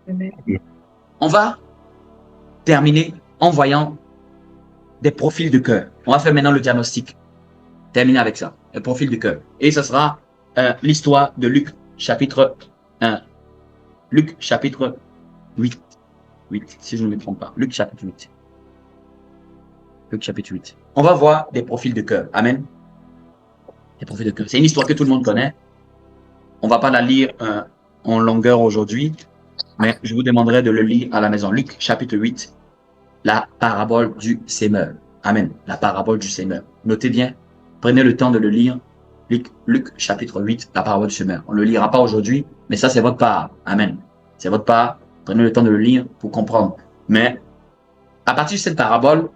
Amen. On va terminer en voyant des profils de cœur. On va faire maintenant le diagnostic. Terminer avec ça, le profil du cœur. Et ce sera l'histoire de Luc, chapitre 1. Luc, chapitre 8. 8, si je ne me trompe pas. Luc, chapitre 8. Luc, chapitre 8. On va voir des profils de cœur. Amen. Des profils de cœur. C'est une histoire que tout le monde connaît. On ne va pas la lire en longueur aujourd'hui, mais je vous demanderai de le lire à la maison. Luc, chapitre 8, la parabole du sémeur. Amen. La parabole du sémeur. Notez bien, prenez le temps de le lire. Luc, chapitre 8, la parabole du sémeur. On ne le lira pas aujourd'hui, mais ça, c'est votre part. Amen. C'est votre part. Prenez le temps de le lire pour comprendre. Mais à partir de cette parabole,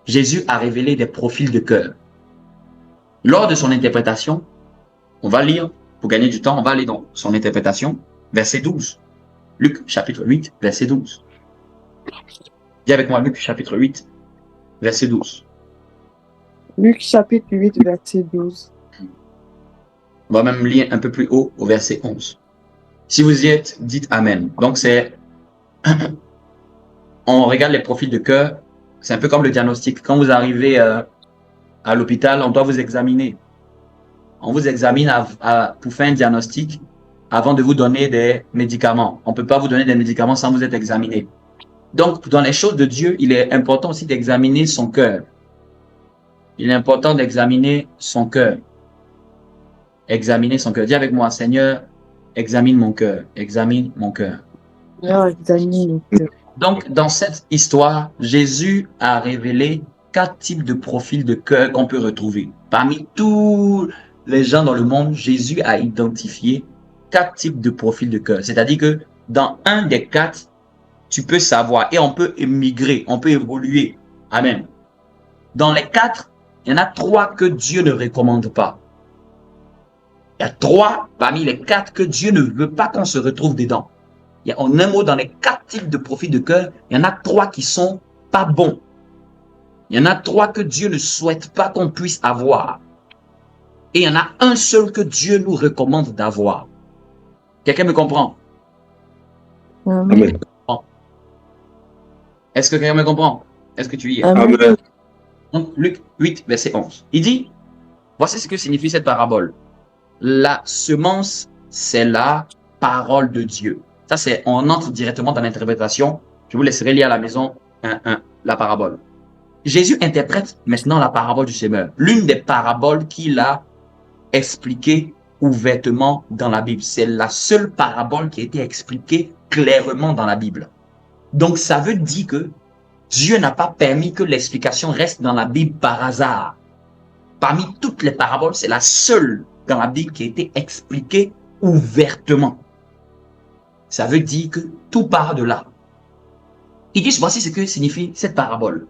Jésus a révélé des profils de cœur. Lors de son interprétation, on va lire, pour gagner du temps, on va aller dans son interprétation, verset 12. Luc, chapitre 8, verset 12. Dis avec moi, Luc, chapitre 8, verset 12. Luc chapitre 8, verset 12. On va même lire un peu plus haut au verset 11. Si vous y êtes, dites Amen. Donc c'est, on regarde les profils de cœur, c'est un peu comme le diagnostic. Quand vous arrivez à l'hôpital, on doit vous examiner. On vous examine pour faire un diagnostic avant de vous donner des médicaments. On ne peut pas vous donner des médicaments sans vous être examiné. Donc, dans les choses de Dieu, il est important aussi d'examiner son cœur. Il est important d'examiner son cœur. Examiner son cœur. Dis avec moi, Seigneur, examine mon cœur. Examine mon cœur. Examine mon cœur. Donc, dans cette histoire, Jésus a révélé 4 types de profils de cœur qu'on peut retrouver. Parmi tous les gens dans le monde, Jésus a identifié 4 types de profils de cœur. C'est-à-dire que dans un des 4, tu peux savoir et on peut émigrer, on peut évoluer. Amen. Dans les 4, il y en a 3 que Dieu ne recommande pas. Il y a 3 parmi les 4 que Dieu ne veut pas qu'on se retrouve dedans. Il y a en un mot, dans les 4 types de profils de cœur, il y en a 3 qui sont pas bons. Il y en a 3 que Dieu ne souhaite pas qu'on puisse avoir. Et il y en a un seul que Dieu nous recommande d'avoir. Quelqu'un me comprend? Amen. Est-ce que quelqu'un me comprend? Est-ce que tu y es? Amen. Donc, Luc 8, verset 11. Il dit, voici ce que signifie cette parabole. La semence, c'est la parole de Dieu. Ça, c'est, on entre directement dans l'interprétation. Je vous laisserai lire à la maison la parabole. Jésus interprète maintenant la parabole du semeur. L'une des paraboles qu'il a expliquées ouvertement dans la Bible. C'est la seule parabole qui a été expliquée clairement dans la Bible. Donc, ça veut dire que Dieu n'a pas permis que l'explication reste dans la Bible par hasard. Parmi toutes les paraboles, c'est la seule dans la Bible qui a été expliquée ouvertement. Ça veut dire que tout part de là. Il dit, voici ce que signifie cette parabole.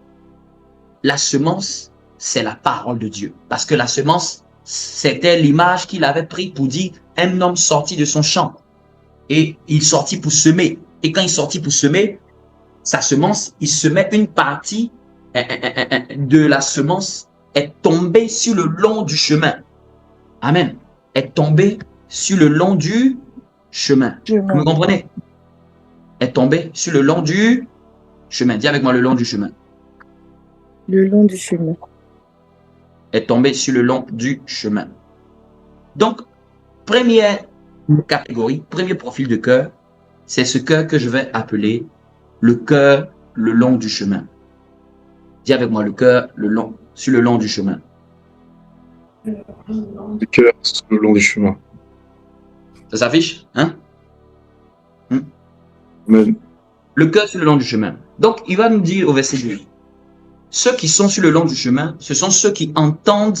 La semence, c'est la parole de Dieu. Parce que la semence, c'était l'image qu'il avait pris pour dire un homme sorti de son champ. Et il sortit pour semer. Et quand il sortit pour semer, sa semence, il semait une partie de la semence est tombée sur le long du chemin. Amen. Est tombée sur le long du chemin. Vous me comprenez? Est tombée sur le long du chemin. Dis avec moi le long du chemin. Le long du chemin. Est tombée sur le long du chemin. Donc, première catégorie, premier profil de cœur, c'est ce cœur que je vais appeler le cœur le long du chemin. Dis avec moi le cœur sur le long du chemin. Le cœur sur le long du chemin. Ça s'affiche, hein? Amen. Le cœur sur le long du chemin. Donc, il va nous dire au verset 2. Ceux qui sont sur le long du chemin, ce sont ceux qui entendent,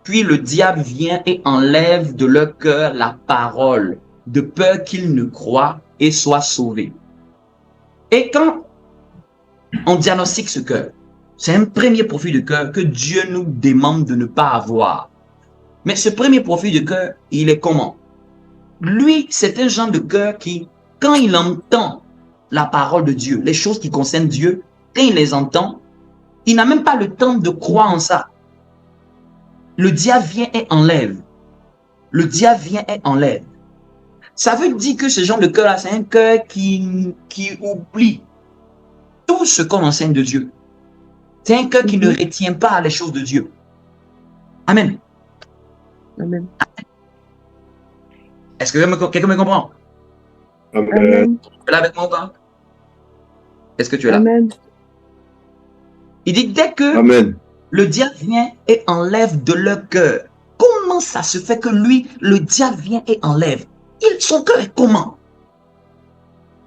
puis le diable vient et enlève de leur cœur la parole, de peur qu'ils ne croient et soient sauvés. Et quand on diagnostique ce cœur, c'est un premier profil de cœur que Dieu nous demande de ne pas avoir. Mais ce premier profil de cœur, il est comment? Lui, c'est un genre de cœur qui, quand il entend la parole de Dieu, les choses qui concernent Dieu, quand il les entend, il n'a même pas le temps de croire en ça. Le diable vient et enlève. Le diable vient et enlève. Ça veut dire que ce genre de cœur-là, c'est un cœur qui oublie tout ce qu'on enseigne de Dieu. C'est un cœur qui ne retient pas les choses de Dieu. Amen. Amen. Est-ce que quelqu'un me comprend? Amen. Amen. Tu es là avec moi ou pas? Est-ce que tu es là? Amen. Il dit, dès que Amen. le diable vient et enlève de leur cœur, comment ça se fait que lui, le diable vient et enlève? Son cœur est comment?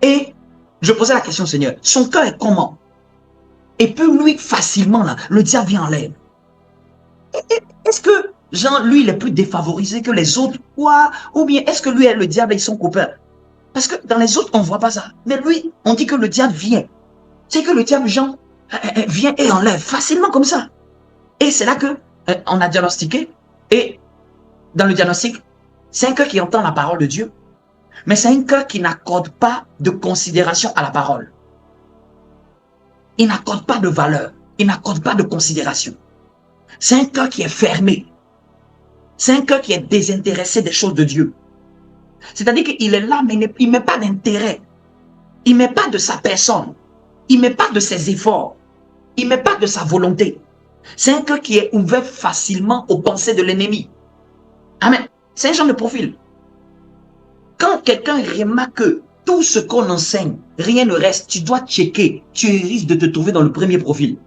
Et je posais la question au Seigneur, son cœur est comment? Et puis lui, facilement, là, le diable vient enlève. Est-ce que, genre, lui, il est plus défavorisé que les autres? Ou bien, est-ce que lui et le diable, ils sont copains? Parce que dans les autres, on ne voit pas ça. Mais lui, on dit que le diable vient. C'est que le diable, genre, vient et enlève facilement comme ça. Et c'est là que on a diagnostiqué. Et dans le diagnostic, c'est un cœur qui entend la parole de Dieu, mais c'est un cœur qui n'accorde pas de considération à la parole. Il n'accorde pas de valeur. Il n'accorde pas de considération. C'est un cœur qui est fermé. C'est un cœur qui est désintéressé des choses de Dieu. C'est-à-dire qu'il est là, mais il ne met pas d'intérêt. Il ne met pas de sa personne. Il ne met pas de ses efforts. Il ne met pas de sa volonté. C'est un cœur qui est ouvert facilement aux pensées de l'ennemi. Amen. C'est un genre de profil. Quand quelqu'un remarque que tout ce qu'on enseigne, rien ne reste, tu dois checker. Tu risques de te trouver dans le premier profil.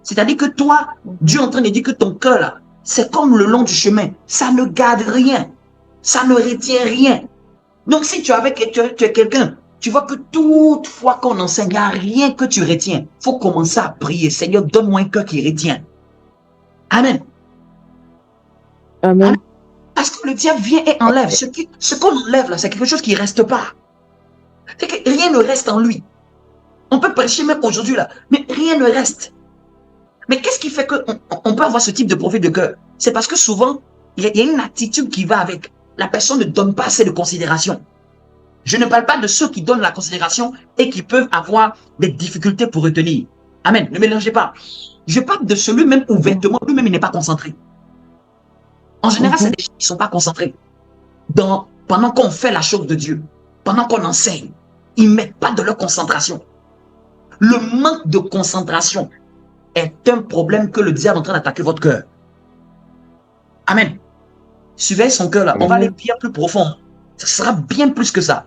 C'est-à-dire que toi, Dieu est en train de dire que ton cœur, là, c'est comme le long du chemin. Ça ne garde rien. Ça ne retient rien. Donc, si tu es quelqu'un, tu vois que toute fois qu'on enseigne, il n'y a rien que tu retiens. Il faut commencer à prier. Seigneur, donne-moi un cœur qui retient. Amen. Amen. Parce que le diable vient et enlève. Ce qu'on enlève là, c'est quelque chose qui ne reste pas. C'est que rien ne reste en lui. On peut prêcher même aujourd'hui là, mais rien ne reste. Mais qu'est-ce qui fait qu'on peut avoir ce type de profil de cœur? C'est parce que souvent, il y a une attitude qui va avec. La personne ne donne pas assez de considération. Je ne parle pas de ceux qui donnent la considération et qui peuvent avoir des difficultés pour retenir. Amen. Ne mélangez pas. Je parle de celui même ouvertement, lui-même il n'est pas concentré. En général, c'est des gens qui ne sont pas concentrés. Pendant qu'on fait la chose de Dieu, pendant qu'on enseigne, ils ne mettent pas de leur concentration. Le manque de concentration est un problème que le diable est en train d'attaquer votre cœur. Amen. Suivez son cœur là. On va aller bien plus profond. Ça sera bien plus que ça.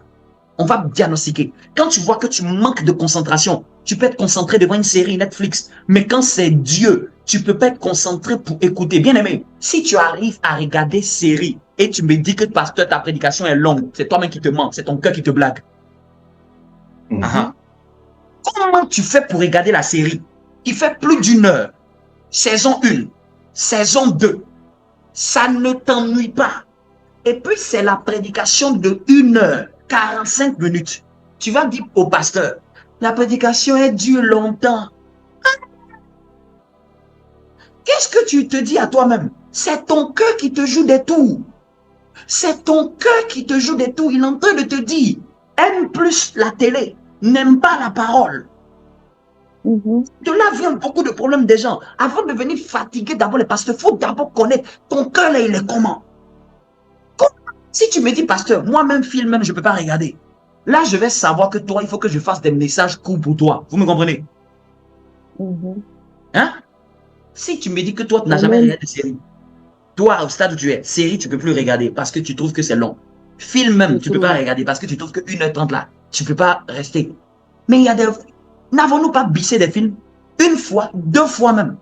On va diagnostiquer. Quand tu vois que tu manques de concentration, tu peux être concentré devant une série Netflix. Mais quand c'est Dieu, tu peux pas être concentré pour écouter. Bien aimé, si tu arrives à regarder série et tu me dis que pasteur, ta prédication est longue, c'est toi-même qui te manque, c'est ton cœur qui te blague. Comment tu fais pour regarder la série? Il fait plus d'1 heure. Saison 1, saison 2. Ça ne t'ennuie pas. Et puis, c'est la prédication de 1 heure, 45 minutes. Tu vas dire au pasteur, la prédication est dure longtemps. Qu'est-ce que tu te dis à toi-même? C'est ton cœur qui te joue des tours. C'est ton cœur qui te joue des tours. Il est en train de te dire, aime plus la télé, n'aime pas la parole. De là vient beaucoup de problèmes des gens. Avant de venir fatiguer d'abord les pasteurs, il faut d'abord connaître ton cœur là, il est comment? Si tu me dis, pasteur, moi-même, film même, je ne peux pas regarder. Là, je vais savoir que toi, il faut que je fasse des messages courts pour toi. Vous me comprenez? Hein? Si tu me dis que toi, tu n'as jamais regardé de série, toi, au stade où tu es, série, tu ne peux plus regarder parce que tu trouves que c'est long. Film même, tu ne peux pas regarder parce que tu trouves que 1h30 là, tu ne peux pas rester. Mais il y a des... N'avons-nous pas bissé des films? 1 fois, 2 fois même.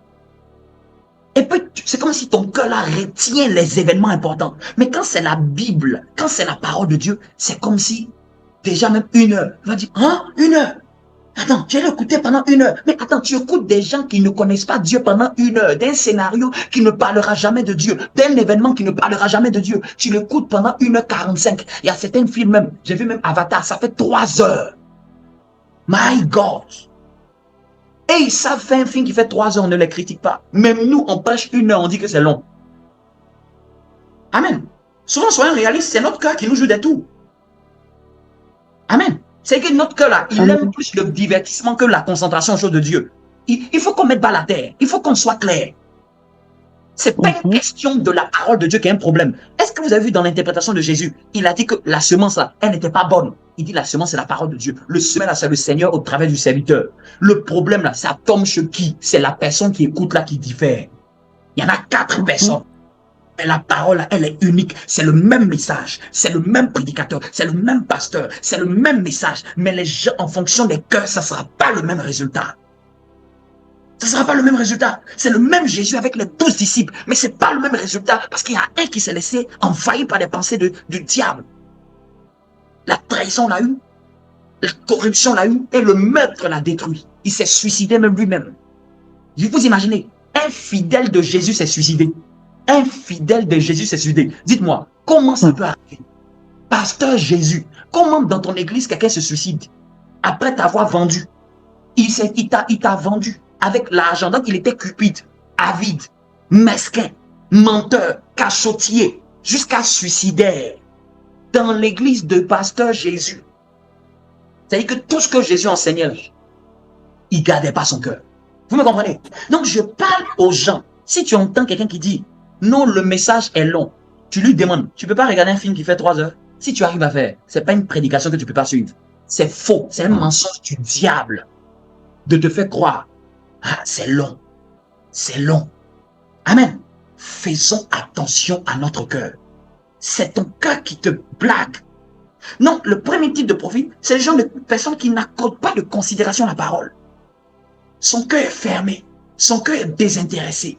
Et puis, c'est comme si ton cœur là retient les événements importants. Mais quand c'est la Bible, quand c'est la parole de Dieu, c'est comme si, déjà même 1 heure, tu vas dire, hein, 1 heure? Attends, tu as écouté pendant 1 heure. Mais attends, tu écoutes des gens qui ne connaissent pas Dieu pendant 1 heure, d'un scénario qui ne parlera jamais de Dieu, d'un événement qui ne parlera jamais de Dieu. Tu l'écoutes pendant 1h45. Il y a certains films même, j'ai vu même Avatar, ça fait 3 heures. My God! Et ils savent faire un film qui fait 3 heures, on ne les critique pas. Même nous, on prêche 1 heure, on dit que c'est long. Amen. Souvent, soyons réalistes, c'est notre cœur qui nous joue des tours. Amen. C'est que notre cœur là, il aime plus le divertissement que la concentration aux choses de Dieu. Il faut qu'on mette bas la terre. Il faut qu'on soit clair. C'est pas une question de la parole de Dieu qui est un problème. Est-ce que vous avez vu dans l'interprétation de Jésus, il a dit que la semence là, elle n'était pas bonne. Il dit la semence c'est la parole de Dieu. Le semeur là, c'est le Seigneur au travers du serviteur. Le problème là, ça tombe chez qui? C'est la personne qui écoute là qui diffère. Il y en a 4 personnes. Mais la parole là, elle est unique. C'est le même message. C'est le même prédicateur. C'est le même pasteur. C'est le même message. Mais les gens, en fonction des cœurs, ça ne sera pas le même résultat. Ça ne sera pas le même résultat. C'est le même Jésus avec les 12 disciples. Mais ce n'est pas le même résultat parce qu'il y a un qui s'est laissé envahir par les pensées du diable. La trahison l'a eu. La corruption l'a eu. Et le meurtre l'a détruit. Il s'est suicidé même lui-même. Vous imaginez, un fidèle de Jésus s'est suicidé. Un fidèle de Jésus s'est suicidé. Dites-moi, comment ça peut arriver? Pasteur Jésus, comment dans ton église quelqu'un se suicide? Après t'avoir vendu. Il t'a vendu avec l'argent. Donc il était cupide, avide, mesquin, menteur, cachotier, jusqu'à suicidaire. Dans l'église de Pasteur Jésus. C'est-à-dire que tout ce que Jésus enseignait, il ne gardait pas son cœur. Vous me comprenez? Donc je parle aux gens. Si tu entends quelqu'un qui dit non, le message est long, tu lui demandes, tu ne peux pas regarder un film qui fait 3 heures? Si tu arrives à faire, ce n'est pas une prédication que tu ne peux pas suivre. C'est faux, c'est un mensonge du diable de te faire croire. Ah, c'est long, c'est long. Amen. Faisons attention à notre cœur. C'est ton cœur qui te blague. Non, le premier type de profil, c'est le genre de personne qui n'accorde pas de considération à la parole. Son cœur est fermé, son cœur est désintéressé.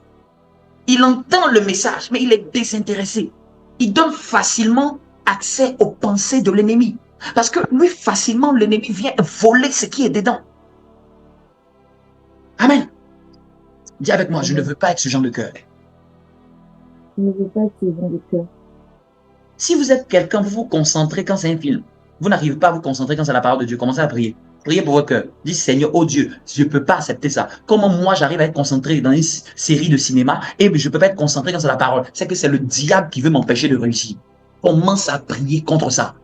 Il entend le message, mais il est désintéressé. Il donne facilement accès aux pensées de l'ennemi. Parce que lui, facilement, l'ennemi vient voler ce qui est dedans. Amen. Dis avec moi, je ne veux pas être ce genre de cœur. Je ne veux pas être ce genre de cœur. Si vous êtes quelqu'un, vous vous concentrez quand c'est un film. Vous n'arrivez pas à vous concentrer quand c'est la parole de Dieu. Commencez à prier. Priez pour votre cœur. Dites, Seigneur, oh Dieu, je ne peux pas accepter ça. Comment moi j'arrive à être concentré dans une série de cinéma et je ne peux pas être concentré quand c'est la parole? C'est que c'est le diable qui veut m'empêcher de réussir. Commence à prier contre ça.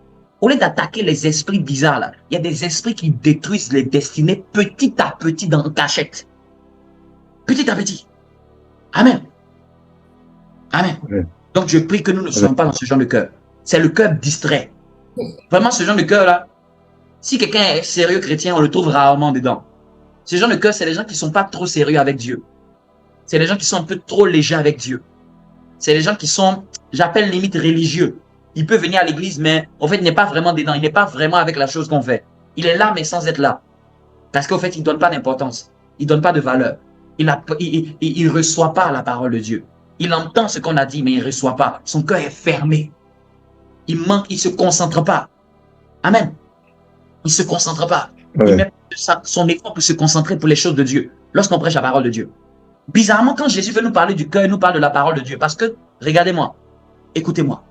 Au lieu d'attaquer les esprits bizarres, là, il y a des esprits qui détruisent les destinées petit à petit dans cachette. Petit à petit. Amen. Amen. Ouais. Donc je prie que nous ne soyons pas dans ce genre de cœur. C'est le cœur distrait. Vraiment ce genre de cœur-là, si quelqu'un est sérieux chrétien, on le trouve rarement dedans. Ce genre de cœur, c'est les gens qui ne sont pas trop sérieux avec Dieu. C'est les gens qui sont un peu trop légers avec Dieu. C'est les gens qui sont, j'appelle limite religieux. Il peut venir à l'église, mais en fait, il n'est pas vraiment dedans. Il n'est pas vraiment avec la chose qu'on fait. Il est là, mais sans être là. Parce qu'en fait, il ne donne pas d'importance. Il ne donne pas de valeur. Il ne reçoit pas la parole de Dieu. Il entend ce qu'on a dit, mais il ne reçoit pas. Son cœur est fermé. Il manque, il ne se concentre pas. Amen. Il ne se concentre pas. Ouais. Il met son effort pour se concentrer pour les choses de Dieu. Lorsqu'on prêche la parole de Dieu. Bizarrement, quand Jésus veut nous parler du cœur, il nous parle de la parole de Dieu. Parce que, regardez-moi, écoutez-moi.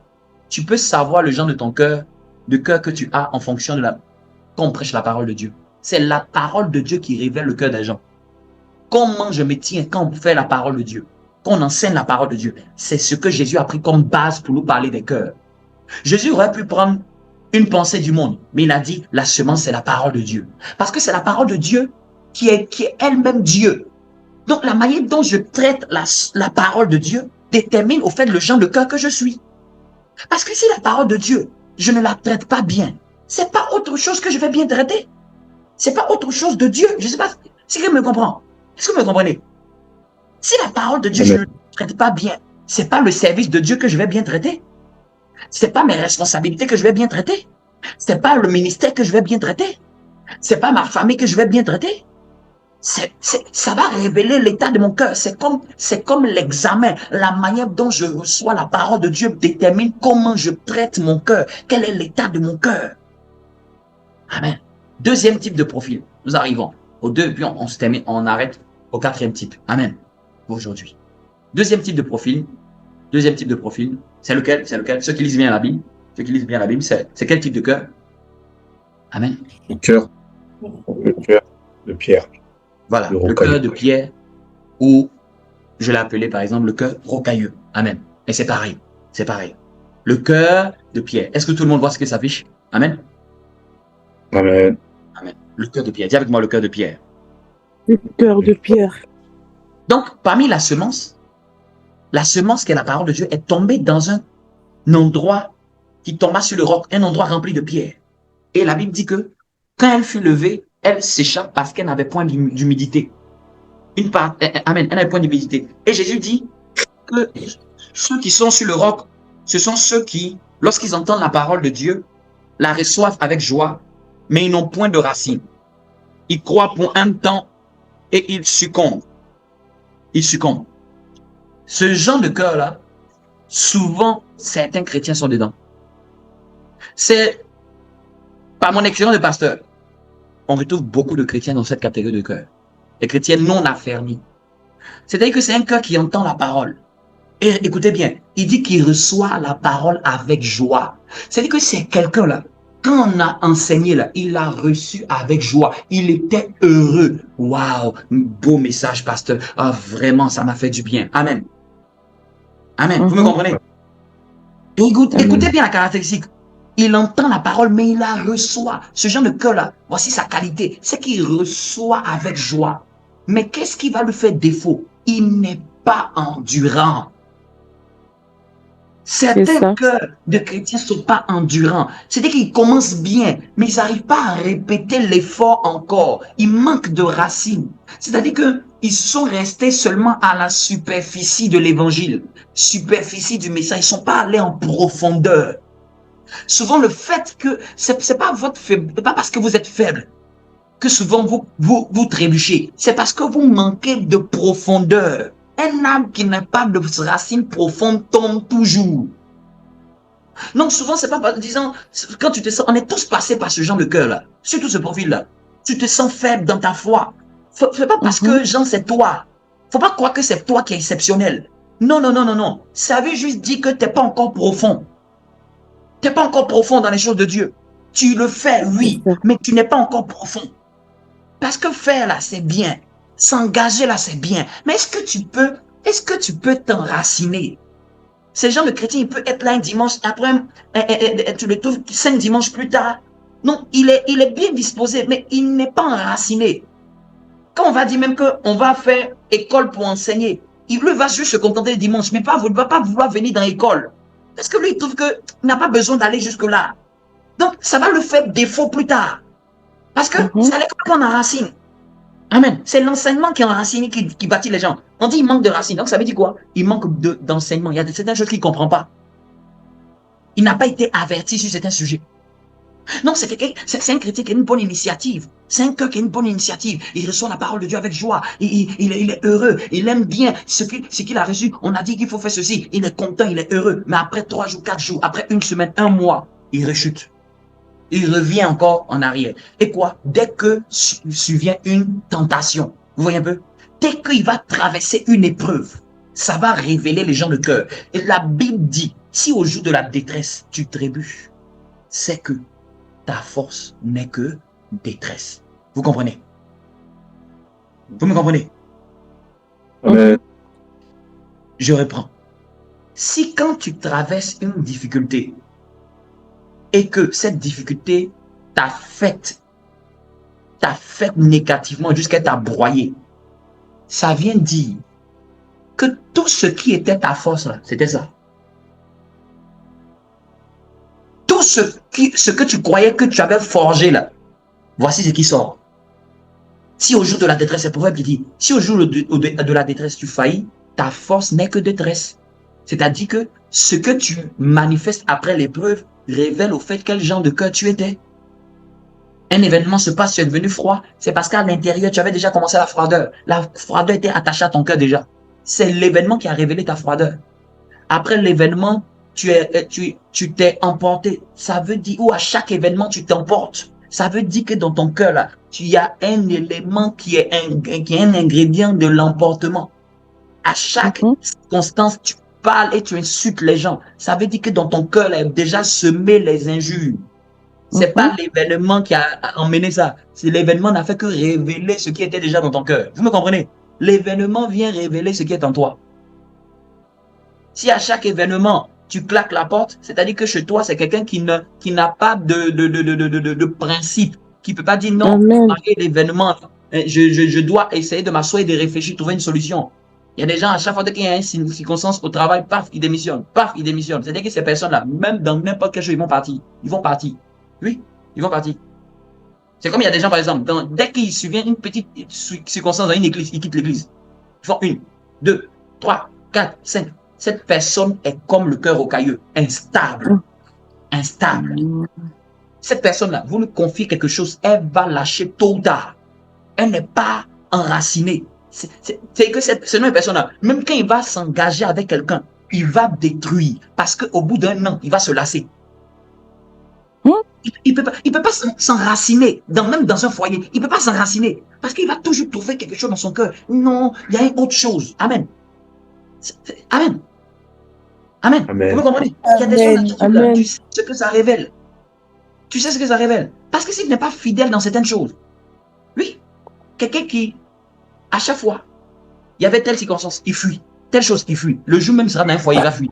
Tu peux savoir le genre de ton cœur, de cœur que tu as en fonction de quand on prêche la parole de Dieu. C'est la parole de Dieu qui révèle le cœur des gens. Comment je me tiens quand on fait la parole de Dieu, quand on enseigne la parole de Dieu. C'est ce que Jésus a pris comme base pour nous parler des cœurs. Jésus aurait pu prendre une pensée du monde, mais il a dit la semence, c'est la parole de Dieu. Parce que c'est la parole de Dieu qui est elle-même Dieu. Donc la manière dont je traite la parole de Dieu détermine au fait le genre de cœur que je suis. Parce que si la parole de Dieu, je ne la traite pas bien, c'est pas autre chose que je vais bien traiter. C'est pas autre chose de Dieu. Je sais pas si quelqu'un me comprend. Est-ce que vous me comprenez? Si la parole de Dieu, je ne la traite pas bien, c'est pas le service de Dieu que je vais bien traiter. C'est pas mes responsabilités que je vais bien traiter. C'est pas le ministère que je vais bien traiter. C'est pas ma famille que je vais bien traiter. Ça va révéler l'état de mon cœur. C'est comme l'examen. La manière dont je reçois la parole de Dieu détermine comment je traite mon cœur. Quel est l'état de mon cœur? Amen. Deuxième type de profil. Nous arrivons au 2, puis on se termine, on arrête au 4e type. Amen. Aujourd'hui. Deuxième type de profil. C'est lequel? Ceux qui lisent bien la Bible. C'est quel type de cœur? Amen. Le cœur de pierre. Voilà, le cœur de pierre, ou je l'ai appelé par exemple le cœur rocailleux. Amen. Et c'est pareil. Le cœur de pierre. Est-ce que tout le monde voit ce que ça affiche? Amen. Amen. Amen. Le cœur de pierre. Dis avec moi le cœur de pierre. Le cœur de pierre. Donc, parmi la semence, La semence qui est la parole de Dieu est tombée dans un endroit qui tomba sur le roc, un endroit rempli de pierres. Et la Bible dit que quand elle fut levée, elle sécha parce qu'elle n'avait point d'humidité. Amen, elle n'avait point d'humidité. Et Jésus dit que ceux qui sont sur le roc, ce sont ceux qui, lorsqu'ils entendent la parole de Dieu, la reçoivent avec joie, mais ils n'ont point de racines. Ils croient pour un temps et ils succombent. Ils succombent. Ce genre de cœur-là, souvent, certains chrétiens sont dedans. C'est, par mon expérience de pasteur, on retrouve beaucoup de chrétiens dans cette catégorie de cœur. Les chrétiens non affermis. C'est-à-dire que c'est un cœur qui entend la parole. Et écoutez bien, il dit qu'il reçoit la parole avec joie. C'est-à-dire que c'est quelqu'un-là, quand on a enseigné là, il l'a reçu avec joie. Il était heureux. Waouh, beau message, pasteur. Ah, vraiment, ça m'a fait du bien. Amen. Amen. Vous me comprenez? Écoutez bien la caractéristique. Il entend la parole, mais il la reçoit. Ce genre de cœur-là, voici sa qualité. C'est qu'il reçoit avec joie. Mais qu'est-ce qui va lui faire défaut? Il n'est pas endurant. Certains cœurs de chrétiens ne sont pas endurants. C'est-à-dire qu'ils commencent bien, mais ils n'arrivent pas à répéter l'effort encore. Ils manquent de racines. C'est-à-dire qu'ils sont restés seulement à la superficie de l'évangile, superficie du message. Ils ne sont pas allés en profondeur. Souvent, le fait que c'est pas votre faible, pas parce que vous êtes faible que souvent vous trébuchez. C'est parce que vous manquez de profondeur. Un arbre qui n'a pas de racines profondes tombe toujours. Donc souvent, c'est pas en disant, quand tu te sens, on est tous passés par ce genre de cœur-là, surtout ce profil-là. Tu te sens faible dans ta foi. C'est pas parce que Jean, c'est toi. Faut pas croire que c'est toi qui es exceptionnel. Non, non, non, non, non. Ça veut juste dire que tu n'es pas encore profond. Tu n'es pas encore profond dans les choses de Dieu. Tu le fais, oui, mais tu n'es pas encore profond. Parce que faire là, c'est bien. S'engager là, c'est bien. Mais est-ce que tu peux t'enraciner? Ces gens de chrétiens, il peut être là un dimanche, après, tu le trouves 5 dimanches plus tard. Non, il est bien disposé, mais il n'est pas enraciné. Quand on va dire même qu'on va faire école pour enseigner, il va juste se contenter le dimanche, mais il ne va pas vouloir venir dans l'école. Parce que lui, il trouve qu'il n'a pas besoin d'aller jusque-là. Donc, ça va le faire défaut plus tard. Parce que ça n'est pas qu'on enracine. Amen. C'est l'enseignement qui est enraciné qui bâtit les gens. On dit il manque de racines. Donc, ça veut dire quoi? Il manque d'enseignement. Il y a certaines choses qu'il ne comprend pas. Il n'a pas été averti sur certains sujets. Non, c'est un chrétien qui a une bonne initiative. C'est un cœur qui a une bonne initiative. Il reçoit la parole de Dieu avec joie. Il est heureux. Il aime bien ce qu'il a reçu. On a dit qu'il faut faire ceci. Il est content, il est heureux. Mais après 3 jours, 4 jours, après 1 semaine, 1 mois, il rechute. Il revient encore en arrière. Et quoi? Dès que survient une tentation, vous voyez un peu? Dès qu'il va traverser une épreuve, ça va révéler les gens de cœur. Et la Bible dit, si au jour de la détresse, tu trébuches, c'est que ta force n'est que détresse. Vous comprenez? Vous me comprenez? Amen. Je reprends. Si quand tu traverses une difficulté et que cette difficulté t'affecte négativement jusqu'à t'a broyé, ça vient dire que tout ce qui était ta force là, c'était ça. Tout ce que tu croyais que tu avais forgé là, voici ce qui sort. Si au jour de la détresse, c'est Proverbe qui dit, si au jour de la détresse tu faillis, ta force n'est que détresse. C'est-à-dire que ce que tu manifestes après l'épreuve révèle au fait quel genre de cœur tu étais. Un événement se passe, tu es devenu froid, c'est parce qu'à l'intérieur, tu avais déjà commencé la froideur. La froideur était attachée à ton cœur déjà. C'est l'événement qui a révélé ta froideur. Après l'événement, tu t'es emporté. Ça veut dire, ou à chaque événement, tu t'emportes. Ça veut dire que dans ton cœur, là, tu as un élément qui est un ingrédient de l'emportement. À chaque circonstance, tu parles et tu insultes les gens. Ça veut dire que dans ton cœur, là, déjà semé les injures. C'est pas l'événement qui a emmené ça. C'est l'événement n'a fait que révéler ce qui était déjà dans ton cœur. Vous me comprenez? L'événement vient révéler ce qui est en toi. Si à chaque événement, tu claques la porte, c'est-à-dire que chez toi, c'est quelqu'un qui n'a pas de principe, qui peut pas dire non, malgré l'événement, je dois essayer de m'asseoir et de réfléchir, trouver une solution. Il y a des gens, à chaque fois qu'il y a une circonstance au travail, paf, ils démissionnent. Paf, ils démissionnent. C'est-à-dire que ces personnes-là, même dans n'importe quel chose, ils vont partir. Ils vont partir. Oui, ils vont partir. C'est comme il y a des gens, par exemple, dès qu'ils subissent une petite circonstance dans une église, ils quittent l'église. Ils font 1, 2, 3, 4, 5. Cette personne est comme le cœur rocailleux, instable. Instable. Cette personne-là, vous lui confiez quelque chose, elle va lâcher tôt ou tard. Elle n'est pas enracinée. C'est que c'est une personne-là, même quand il va s'engager avec quelqu'un, il va détruire. Parce qu'au bout d'un an, il va se lasser. Il peut pas s'enraciner, même dans un foyer. Il peut pas s'enraciner. Parce qu'il va toujours trouver quelque chose dans son cœur. Non, il y a une autre chose. Amen. Amen. Amen. Amen. Vous comprenez? Il y a des choses là, tu sais ce que ça révèle. Tu sais ce que ça révèle. Parce que s'il n'est pas fidèle dans certaines choses, oui, quelqu'un qui, à chaque fois, il y avait telle circonstance, il fuit. Telle chose, il fuit. Le jour même, il sera dans un foyer, il va fuir.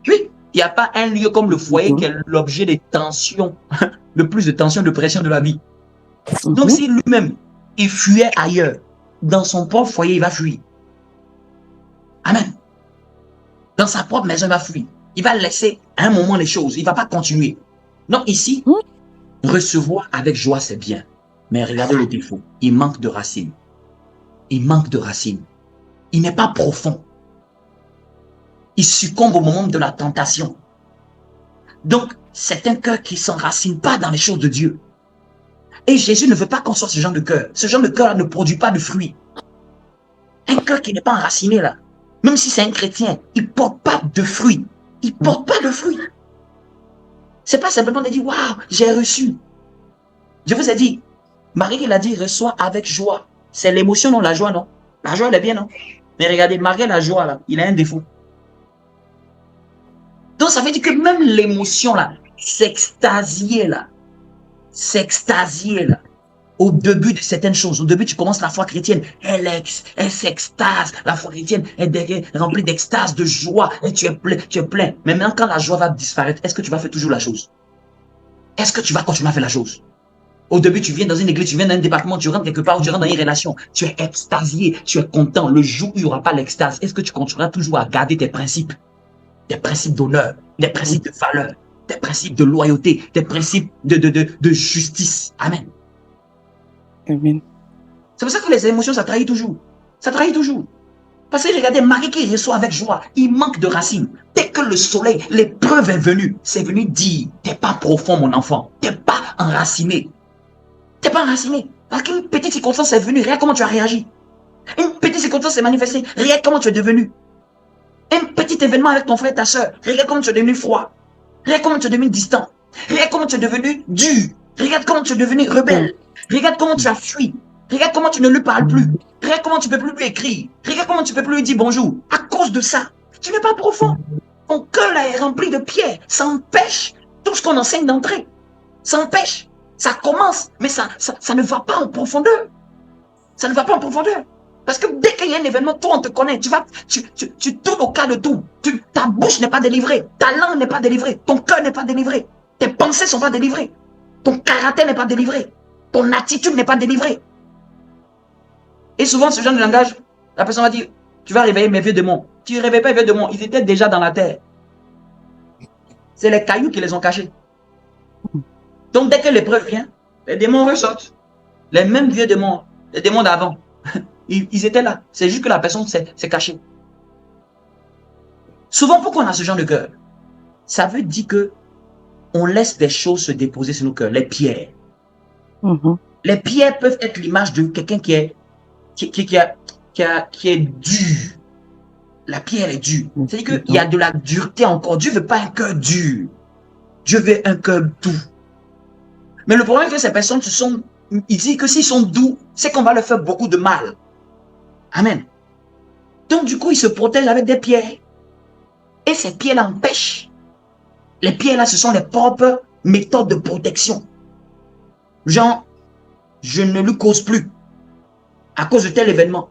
Oui, il n'y a pas un lieu comme le foyer qui est l'objet des tensions, le plus de tensions, de pression de la vie. Donc, si lui-même, il fuyait ailleurs, dans son propre foyer, il va fuir. Amen. Dans sa propre maison, il va fuir. Il va laisser à un moment les choses. Il ne va pas continuer. Donc, ici, recevoir avec joie, c'est bien. Mais regardez le défaut. Il manque de racines. Il manque de racines. Il n'est pas profond. Il succombe au moment de la tentation. Donc, c'est un cœur qui ne s'enracine pas dans les choses de Dieu. Et Jésus ne veut pas qu'on soit ce genre de cœur. Ce genre de cœur ne produit pas de fruits. Un cœur qui n'est pas enraciné là, même si c'est un chrétien, il ne porte pas de fruits. Il ne porte pas de fruits. C'est pas simplement de dire, waouh, j'ai reçu. Je vous ai dit, Marie, il a dit, reçois avec joie. C'est l'émotion, non, la joie, non? La joie, elle est bien, non? Mais regardez, Marie, la joie, là, il a un défaut. Donc, ça veut dire que même l'émotion, là, s'extasier, là, au début de certaines choses. Au début, tu commences la foi chrétienne, elle s'extase. La foi chrétienne est remplie d'extase, de joie, et tu es plein. Mais maintenant, quand la joie va disparaître, est-ce que tu vas faire toujours la chose? Est-ce que tu vas continuer à faire la chose? Au début, tu viens dans une église, tu viens dans un département, tu rentres quelque part, tu rentres dans une relation, tu es extasié, tu es content. Le jour où il n'y aura pas l'extase, est-ce que tu continueras toujours à garder tes principes d'honneur, des principes de valeur, des principes de loyauté, des principes de justice? Amen. Amen. C'est pour ça que les émotions, ça trahit toujours. Ça trahit toujours. Parce que regardez, Marie qui reçoit avec joie, il manque de racines. Dès que le soleil, l'épreuve est venue, c'est venu dire, t'es pas profond, mon enfant. T'es pas enraciné. T'es pas enraciné. Parce qu'une petite circonstance est venue, regarde comment tu as réagi. Une petite circonstance s'est manifestée, regarde comment tu es devenu. Un petit événement avec ton frère et ta soeur, regarde comment tu es devenu froid. Regarde comment tu es devenu distant. Regarde comment tu es devenu dur. Regarde comment tu es devenu rebelle. Regarde comment tu as fui. Regarde comment tu ne lui parles plus. Regarde comment tu ne peux plus lui écrire. Regarde comment tu ne peux plus lui dire bonjour. À cause de ça, tu n'es pas profond. Ton cœur là est rempli de pierres. Ça empêche tout ce qu'on enseigne d'entrer. Ça empêche. Ça commence, mais ça ne va pas en profondeur. Ça ne va pas en profondeur. Parce que dès qu'il y a un événement, toi on te connaît. Tu tournes au cas de tout. Ta bouche n'est pas délivrée. Ta langue n'est pas délivrée. Ton cœur n'est pas délivré. Tes pensées ne sont pas délivrées. Ton caractère n'est pas délivré. Ton attitude n'est pas délivrée. Et souvent, ce genre de langage, la personne va dire, tu vas réveiller mes vieux démons. Tu ne réveilles pas les vieux démons, ils étaient déjà dans la terre. C'est les cailloux qui les ont cachés. Donc, dès que l'épreuve vient, les démons ressortent. Les mêmes vieux démons, les démons d'avant, ils étaient là. C'est juste que la personne s'est cachée. Souvent, pourquoi on a ce genre de cœur? Ça veut dire que on laisse des choses se déposer sur nos cœurs, les pierres. Les pierres peuvent être l'image de quelqu'un qui est dur. La pierre est dure. C'est-à-dire qu'il y a de la dureté encore. Dieu ne veut pas un cœur dur. Dieu veut un cœur doux. Mais le problème est que ces personnes, il dit que s'ils sont doux, c'est qu'on va leur faire beaucoup de mal. Amen. Donc du coup, ils se protègent avec des pierres. Et ces pierres-là empêchent. Les pierres-là, ce sont les propres méthodes de protection. Genre, je ne lui cause plus à cause de tel événement.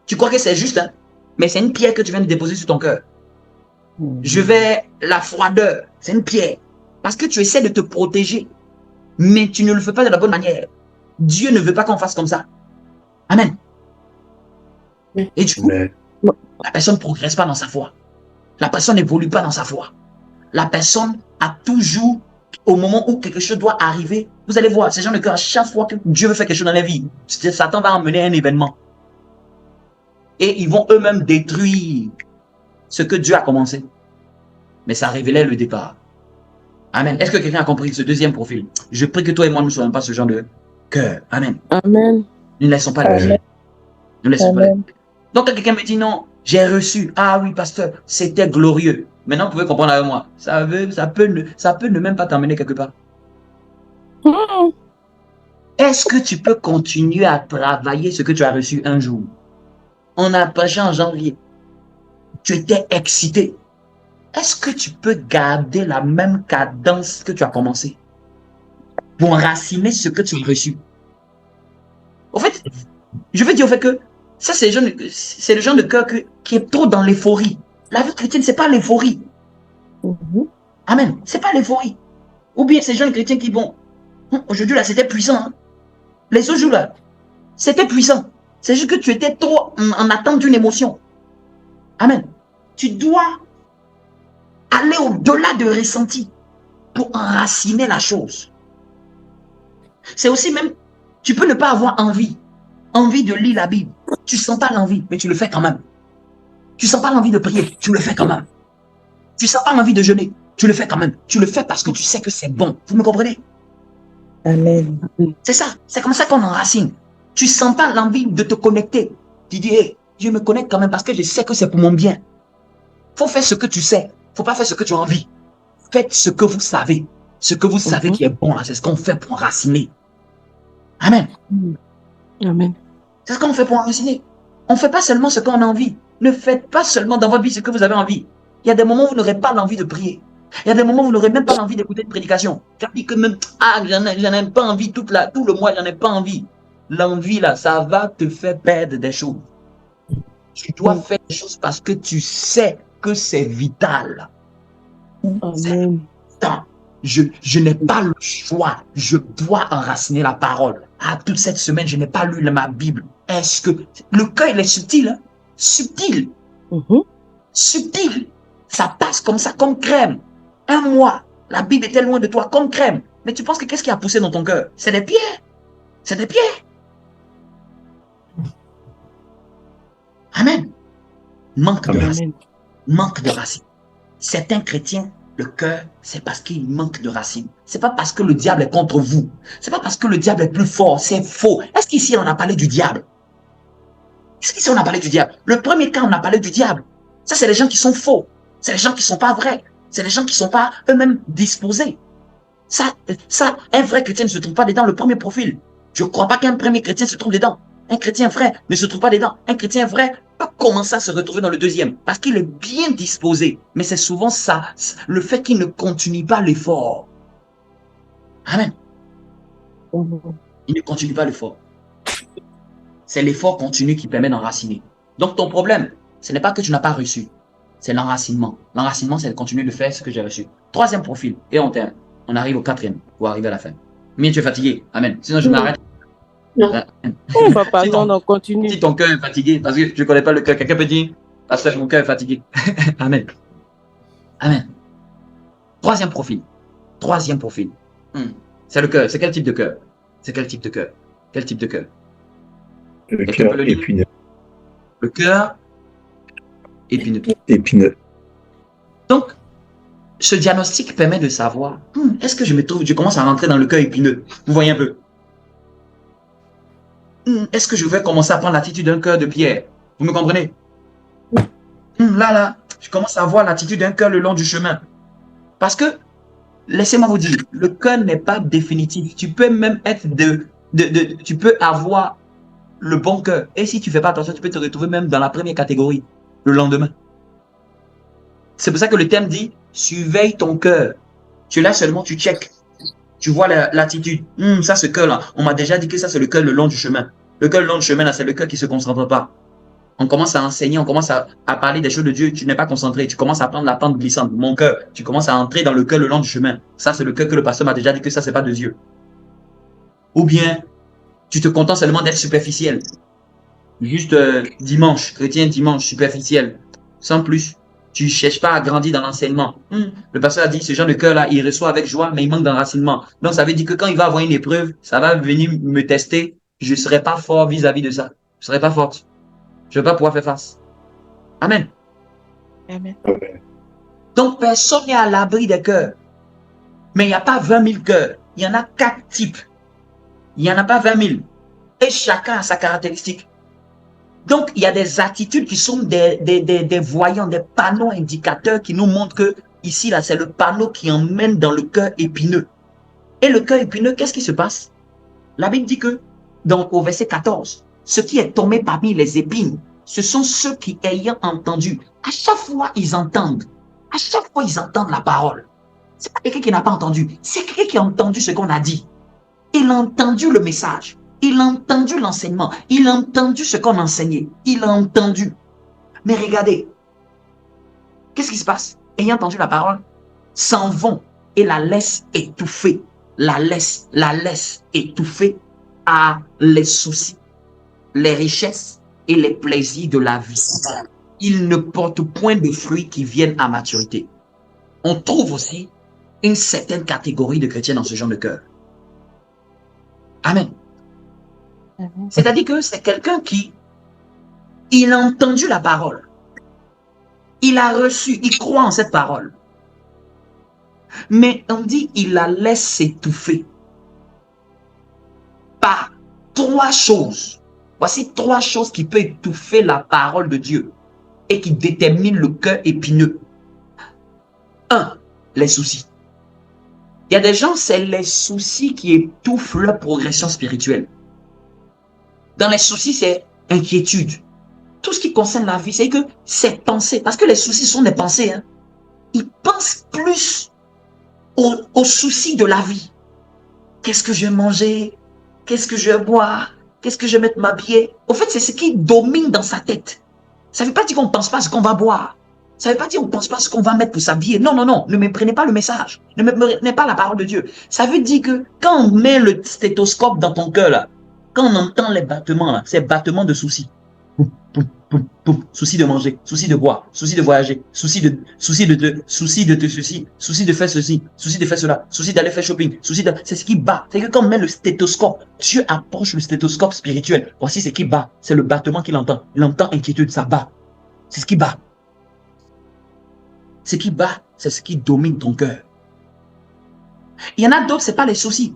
Tu crois que c'est juste, hein? Mais c'est une pierre que tu viens de déposer sur ton cœur. La froideur, c'est une pierre. Parce que tu essaies de te protéger, mais tu ne le fais pas de la bonne manière. Dieu ne veut pas qu'on fasse comme ça. Amen. Et du coup, Amen. la personne ne progresse pas dans sa foi. La personne n'évolue pas dans sa foi. La personne a toujours, au moment où quelque chose doit arriver, vous allez voir, ces gens de cœur, à chaque fois que Dieu veut faire quelque chose dans la vie, Satan va emmener un événement. Et ils vont eux-mêmes détruire ce que Dieu a commencé. Mais ça révélait le départ. Amen. Est-ce que quelqu'un a compris ce deuxième profil? Je prie que toi et moi, nous ne soyons pas ce genre de cœur. Amen. Amen. Nous ne laissons pas les Amen. pieds. Nous ne laissons pas les Amen. Donc, quand quelqu'un me dit non, j'ai reçu. Ah oui, pasteur, c'était glorieux. Maintenant, vous pouvez comprendre avec moi. Ça peut ne même pas t'emmener quelque part. Hmm. Est-ce que tu peux continuer à travailler ce que tu as reçu un jour? On a prêché en janvier. Tu étais excité. Est-ce que tu peux garder la même cadence que tu as commencé pour enraciner ce que tu as reçu? Au fait, je veux dire au fait que ça, c'est le genre de cœur qui est trop dans l'euphorie. La vie chrétienne, c'est pas l'euphorie. Mhm. Amen. C'est pas l'euphorie. Ou bien ces jeunes chrétiens qui vont, aujourd'hui là, c'était puissant. Hein? Les autres jours là, c'était puissant. C'est juste que tu étais trop en attente d'une émotion. Amen. Tu dois aller au-delà de ressenti pour enraciner la chose. C'est aussi même, tu peux ne pas avoir envie de lire la Bible. Tu sens pas l'envie, mais tu le fais quand même. Tu sens pas l'envie de prier, tu le fais quand même. Tu sens pas l'envie de jeûner, tu le fais quand même. Tu le fais parce que tu sais que c'est bon. Vous me comprenez? Amen. C'est ça. C'est comme ça qu'on enracine. Tu sens pas l'envie de te connecter. Tu dis, hey, je me connecte quand même parce que je sais que c'est pour mon bien. Faut faire ce que tu sais. Faut pas faire ce que tu as envie. Faites ce que vous savez. Ce que vous savez qui est bon, là, c'est ce qu'on fait pour enraciner. Amen. Amen. C'est ce qu'on fait pour enraciner. On ne fait pas seulement ce qu'on a envie. Ne faites pas seulement dans votre vie ce que vous avez envie. Il y a des moments où vous n'aurez pas l'envie de prier. Il y a des moments où vous n'aurez même pas l'envie d'écouter une prédication. Tu as dit que même, j'en ai pas envie tout le mois, j'en ai pas envie. L'envie, là, ça va te faire perdre des choses. Tu dois faire des choses parce que tu sais que c'est vital. Amen. Je n'ai pas le choix. Je dois enraciner la parole. Toute cette semaine, je n'ai pas lu ma Bible. Est-ce que le cœur, il est subtil, hein? Subtil. Mhm. Subtil. Ça passe comme ça, comme crème. Un mois, la Bible était loin de toi, comme crème. Mais tu penses que qu'est-ce qui a poussé dans ton cœur? C'est des pierres. C'est des pierres. Amen. Manque de racines. Manque de racines. Certains chrétiens, le cœur, c'est parce qu'il manque de racines. C'est pas parce que le diable est contre vous. C'est pas parce que le diable est plus fort. C'est faux. Est-ce qu'ici on a parlé du diable? Est-ce qu'ici on a parlé du diable? Le premier cas, on a parlé du diable. Ça, c'est les gens qui sont faux. C'est les gens qui sont pas vrais. C'est les gens qui sont pas eux-mêmes disposés. Ça, un vrai chrétien ne se trouve pas dedans. Le premier profil. Je ne crois pas qu'un premier chrétien se trouve dedans. Un chrétien vrai ne se trouve pas dedans. Un chrétien vrai peut commencer à se retrouver dans le deuxième parce qu'il est bien disposé. Mais c'est souvent ça, le fait qu'il ne continue pas l'effort. Amen. Il ne continue pas l'effort. C'est l'effort continu qui permet d'enraciner. Donc ton problème, ce n'est pas que tu n'as pas reçu. C'est l'enracinement. L'enracinement, c'est de continuer de faire ce que j'ai reçu. Troisième profil. Et on termine. On arrive au quatrième pour arriver à la fin. Mais tu es fatigué. Amen. Sinon, je m'arrête. Non. Papa, non, continue. Si ton cœur est fatigué, parce que je ne connais pas le cœur, quelqu'un peut dire, pasteur, mon cœur est fatigué. Amen. Amen. Troisième profil. Troisième profil. C'est le cœur. C'est quel type de cœur? C'est quel type de cœur? Quel type de cœur? Le cœur épineux. Le cœur épineux. Épineux. Donc, ce diagnostic permet de savoir, est-ce que je commence à rentrer dans le cœur épineux? Vous voyez un peu? Est-ce que je vais commencer à prendre l'attitude d'un cœur de pierre? Vous me comprenez? Là, je commence à avoir l'attitude d'un cœur le long du chemin. Parce que, laissez-moi vous dire, le cœur n'est pas définitif. Tu peux même être tu peux avoir le bon cœur. Et si tu ne fais pas attention, tu peux te retrouver même dans la première catégorie le lendemain. C'est pour ça que le thème dit, surveille ton cœur. Tu l'as seulement, tu check. Tu vois l'attitude. Ça, ce cœur-là, on m'a déjà dit que ça, c'est le cœur le long du chemin. Le cœur le long du chemin, là, c'est le cœur qui ne se concentre pas. On commence à enseigner, on commence à parler des choses de Dieu. Tu n'es pas concentré. Tu commences à prendre la pente glissante. Mon cœur, tu commences à entrer dans le cœur le long du chemin. Ça, c'est le cœur que le pasteur m'a déjà dit que ça, c'est pas de Dieu. Ou bien, tu te contentes seulement d'être superficiel. juste dimanche, chrétien dimanche, superficiel, sans plus. Tu cherches pas à grandir dans l'enseignement. Le pasteur a dit, ce genre de cœur-là, il reçoit avec joie, mais il manque d'enracinement. Donc, ça veut dire que quand il va avoir une épreuve, ça va venir me tester. Je ne serai pas fort vis-à-vis de ça. Je ne serai pas forte. Je ne vais pas pouvoir faire face. Amen. Amen. Donc, personne n'est à l'abri des cœurs. Mais il n'y a pas 20 000 cœurs. Il y en a 4 types. Il n'y en a pas 20 000. Et chacun a sa caractéristique. Donc, il y a des attitudes qui sont des voyants, des panneaux indicateurs qui nous montrent que ici, là, c'est le panneau qui emmène dans le cœur épineux. Et le cœur épineux, qu'est-ce qui se passe? La Bible dit que, donc au verset 14, ce qui est tombé parmi les épines, ce sont ceux qui, ayant entendu, à chaque fois ils entendent la parole. C'est pas quelqu'un qui n'a pas entendu, c'est quelqu'un qui a entendu ce qu'on a dit. Il a entendu le message, il a entendu l'enseignement, il a entendu ce qu'on enseignait, il a entendu. Mais regardez, qu'est-ce qui se passe? Ayant entendu la parole, s'en vont et la laissent étouffer. La laisse étouffer à les soucis, les richesses et les plaisirs de la vie. Ils ne portent point de fruits qui viennent à maturité. On trouve aussi une certaine catégorie de chrétiens dans ce genre de cœur. Amen. C'est-à-dire que c'est quelqu'un qui, il a entendu la parole. Il a reçu, il croit en cette parole. Mais on dit, il la laisse s'étouffer par 3 choses. Voici 3 choses qui peuvent étouffer la parole de Dieu et qui déterminent le cœur épineux. 1. Les soucis. Il y a des gens, c'est les soucis qui étouffent leur progression spirituelle. Dans les soucis, c'est inquiétude. Tout ce qui concerne la vie, c'est que c'est pensées. Parce que les soucis sont des pensées. Ils pensent plus aux soucis de la vie. Qu'est-ce que je vais manger? Qu'est-ce que je vais boire? Qu'est-ce que je vais m'habiller? Au fait, c'est ce qui domine dans sa tête. Ça ne veut pas dire qu'on ne pense pas à ce qu'on va boire. Ça ne veut pas dire qu'on ne pense pas à ce qu'on va mettre pour s'habiller. Non, non, non. Ne me prenez pas le message. Ne me prenez pas la parole de Dieu. Ça veut dire que quand on met le stéthoscope dans ton cœur, là, quand on entend les battements, là, c'est battements de soucis. Souci de manger, souci de boire, souci de voyager, souci de te ceci, souci de faire ceci, souci de faire cela, souci d'aller faire shopping, c'est ce qui bat. C'est que quand on met le stéthoscope, Dieu approche le stéthoscope spirituel. Voici ce qui bat. C'est le battement qu'il entend. Il entend inquiétude, ça bat. C'est ce qui bat. Ce qui bat, c'est ce qui domine ton cœur. Il y en a d'autres, c'est pas les soucis.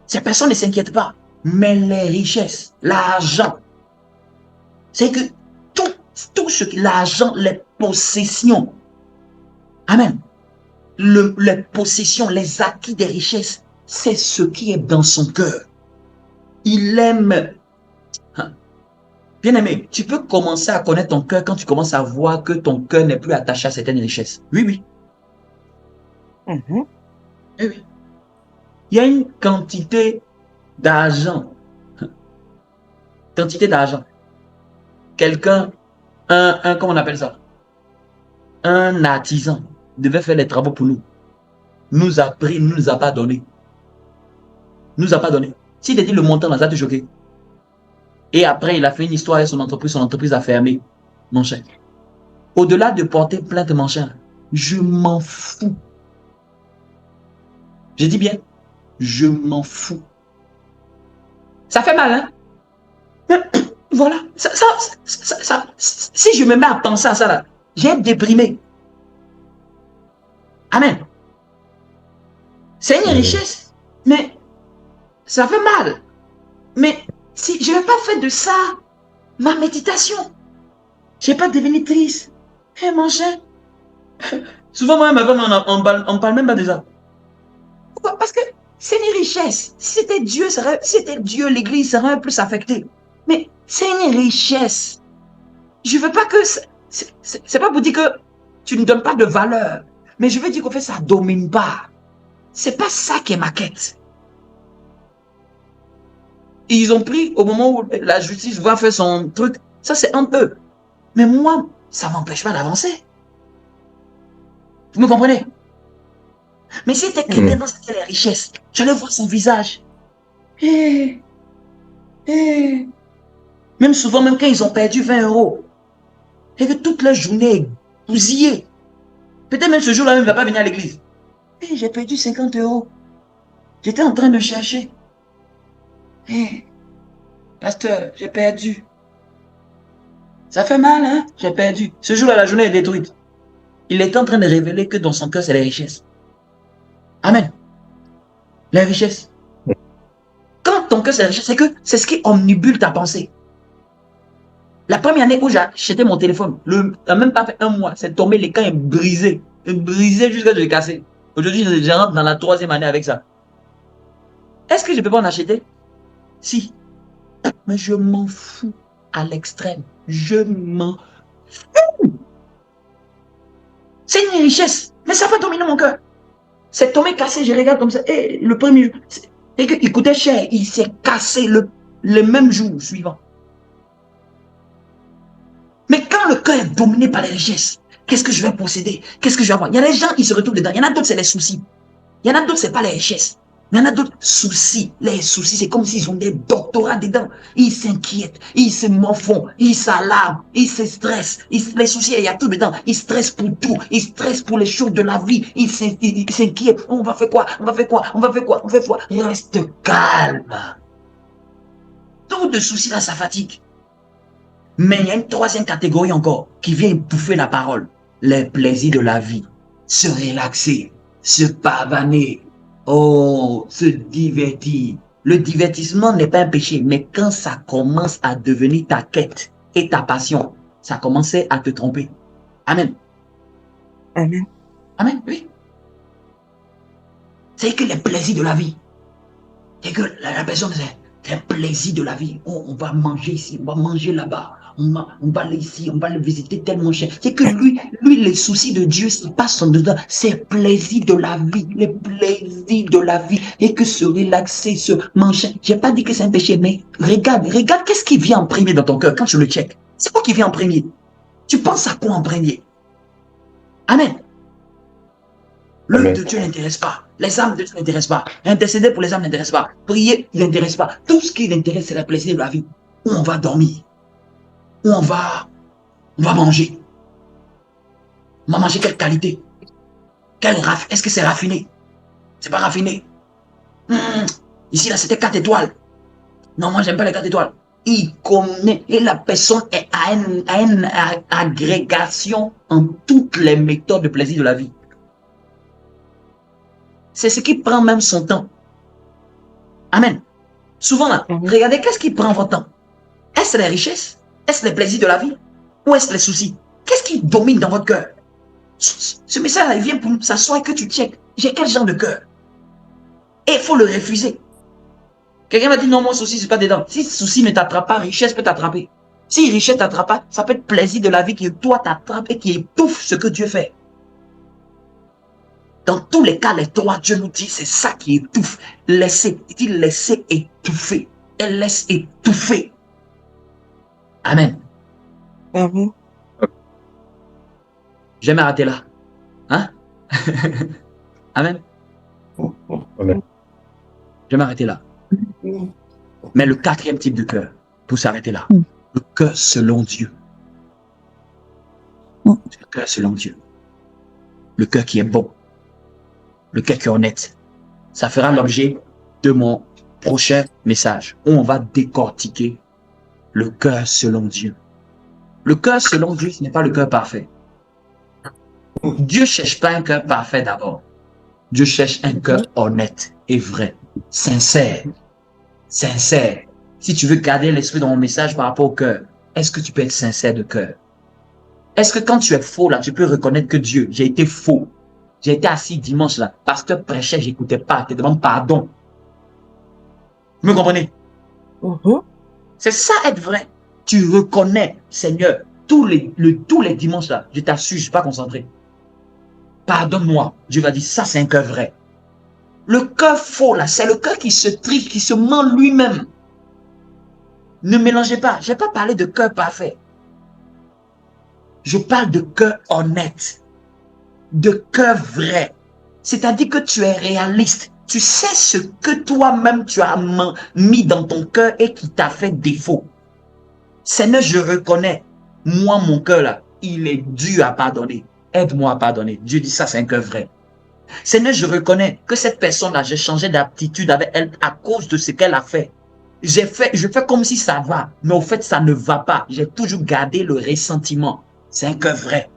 Ces personnes ne s'inquiètent pas. Mais les richesses, l'argent, c'est que tout ce qui, l'argent, les possessions, amen, les possessions, les acquis des richesses, c'est ce qui est dans son cœur. Il aime. Bien-aimé, tu peux commencer à connaître ton cœur quand tu commences à voir que ton cœur n'est plus attaché à certaines richesses. Oui, oui. Oui, oui. Il y a une quantité d'argent. Quantité d'argent. Quelqu'un, comment on appelle ça? Un artisan devait faire les travaux pour nous. Nous a pris, nous a pas donné. Nous a pas donné. S'il te dit le montant, là, ça te choqué. Et après, il a fait une histoire avec son entreprise a fermé. Mon cher. Au-delà de porter plainte, mon cher, je m'en fous. J'ai dit bien, je m'en fous. Ça fait mal, hein? Mais, voilà. Si je me mets à penser à ça, là, j'ai déprimé. Amen. C'est une richesse, mais ça fait mal. Mais si je n'ai pas fait de ça ma méditation, je n'ai pas devenu triste. Eh mon cher. Souvent, moi, ma femme, on parle même pas de ça. Pourquoi? Parce que c'est une richesse. Si c'était Dieu, l'église serait un peu plus affectée. Mais c'est une richesse. Je veux pas que... C'est pas pour dire que tu ne donnes pas de valeur. Mais je veux dire qu'en fait, ça domine pas. C'est pas ça qui est ma quête. Ils ont pris au moment où la justice va faire son truc. Ça, c'est un peu. Mais moi, ça m'empêche pas d'avancer. Vous me comprenez? Mais si tu es quelqu'un dans cette richesse, j'allais voir son visage. Même souvent, même quand ils ont perdu 20 euros, et que toute la journée est bousillée. Peut-être même ce jour-là, même, il ne va pas venir à l'église. Hey, j'ai perdu 50 euros. J'étais en train de chercher. Hey, pasteur, j'ai perdu. Ça fait mal, hein? J'ai perdu. Ce jour-là, la journée est détruite. Il est en train de révéler que dans son cœur, c'est les richesses. Amen. Les richesses. Quand ton cœur, c'est les richesses, c'est que c'est ce qui omnibule ta pensée. La première année où j'ai acheté mon téléphone, ça n'a même pas fait un mois, c'est tombé, l'écran est brisé. Brisé jusqu'à ce que j'ai cassé. Aujourd'hui, je rentre dans la 3e année avec ça. Est-ce que je peux pas en acheter? Si. Mais je m'en fous à l'extrême. Je m'en fous. C'est une richesse. Mais ça va dominer mon cœur. C'est tombé cassé, je regarde comme ça. Et le premier jour, et qu'il coûtait cher, il s'est cassé le même jour suivant. Mais quand le cœur est dominé par les richesses, qu'est-ce que je vais posséder? Qu'est-ce que je vais avoir? Il y a des gens, ils se retrouvent dedans. Il y en a d'autres, c'est les soucis. Il y en a d'autres, c'est pas les richesses. Il y en a d'autres, soucis. Les soucis, c'est comme s'ils ont des doctorats dedans. Ils s'inquiètent, ils se morfondent, ils s'alarment, ils se stressent. Les soucis, il y a tout dedans. Ils stressent pour tout. Ils stressent pour les choses de la vie. Ils s'inquiètent. On va faire quoi? On va faire quoi? On va faire quoi? On va faire quoi? Reste calme. Tout de soucis là, ça fatigue. Mais il y a une 3e catégorie encore qui vient bouffer la parole. Les plaisirs de la vie. Se relaxer, se pavaner, se divertir. Le divertissement n'est pas un péché, mais quand ça commence à devenir ta quête et ta passion, ça commence à te tromper. Amen. Amen. Amen, oui. C'est que les plaisirs de la vie. C'est que la personne, c'est un plaisir de la vie. On va manger ici, on va manger là-bas. On va aller ici, on va le visiter tellement cher. C'est que lui, les soucis de Dieu, il passe son dedans. C'est plaisir de la vie, les plaisirs de la vie. Et que se relaxer, se manger. J'ai pas dit que c'est un péché, mais regarde qu'est-ce qui vient en premier dans ton cœur quand tu le checkes. C'est quoi qui vient en premier? Tu penses à quoi en premier? Amen. L'œuvre de Dieu n'intéresse pas. Les âmes de Dieu n'intéressent pas. Intercéder pour les âmes n'intéresse pas. Prier n'intéresse pas. Tout ce qui l'intéresse, c'est le plaisir de la vie. Où on va dormir. Où on va manger. On va manger quelle qualité? Est-ce que c'est raffiné? C'est pas raffiné. Ici, là, c'était 4 étoiles. Non, moi, j'aime pas les 4 étoiles. Il connaît. Et la personne est à une agrégation en toutes les méthodes de plaisir de la vie. C'est ce qui prend même son temps. Amen. Souvent là, regardez, qu'est-ce qui prend votre temps? Est-ce les richesses? Est-ce les plaisirs de la vie? Ou est-ce les soucis? Qu'est-ce qui domine dans votre cœur? Ce message-là, il vient pour s'asseoir que tu checkes. J'ai quel genre de cœur? Et il faut le refuser. Quelqu'un m'a dit non, mon souci, c'est pas dedans. Si souci ne t'attrape pas, richesse peut t'attraper. Si richesse t'attrape pas, ça peut être plaisir de la vie qui toi t'attrape et qui étouffe ce que Dieu fait. Dans tous les cas, les 3, Dieu nous dit, c'est ça qui étouffe. Laissez étouffer. Elle laisse étouffer. Amen. Amen. Je vais m'arrêter là. Hein? Amen. Amen. Je vais m'arrêter là. Mais le 4e type de cœur, pour s'arrêter là, le cœur selon Dieu. Le cœur selon Dieu. Le cœur qui est bon. Le cœur qui est honnête. Ça fera l'objet de mon prochain message où on va décortiquer le cœur selon Dieu. Le cœur selon Dieu, ce n'est pas le cœur parfait. Dieu ne cherche pas un cœur parfait d'abord. Dieu cherche un cœur honnête et vrai, sincère. Sincère. Si tu veux garder l'esprit dans mon message par rapport au cœur, est-ce que tu peux être sincère de cœur? Est-ce que quand tu es faux là, tu peux reconnaître que Dieu, j'ai été faux. J'ai été assis dimanche là, pasteur prêchait, j'écoutais pas, je te demande pardon. Vous me comprenez? C'est ça être vrai. Tu reconnais, Seigneur, tous les dimanches là, je t'assure, je suis pas concentré. Pardonne-moi. Dieu va dire, ça c'est un cœur vrai. Le cœur faux là, c'est le cœur qui se triche, qui se ment lui-même. Ne mélangez pas. Je n'ai pas parlé de cœur parfait. Je parle de cœur honnête. De cœur vrai. C'est-à-dire que tu es réaliste. Tu sais ce que toi-même tu as mis dans ton cœur et qui t'a fait défaut. Seigneur, je reconnais, moi, mon cœur, là, il est dur à pardonner. Aide-moi à pardonner. Dieu dit ça, c'est un cœur vrai. Seigneur, je reconnais que cette personne-là, j'ai changé d'aptitude avec elle à cause de ce qu'elle a fait. Je fais comme si ça va, mais au fait, ça ne va pas. J'ai toujours gardé le ressentiment. C'est un cœur vrai.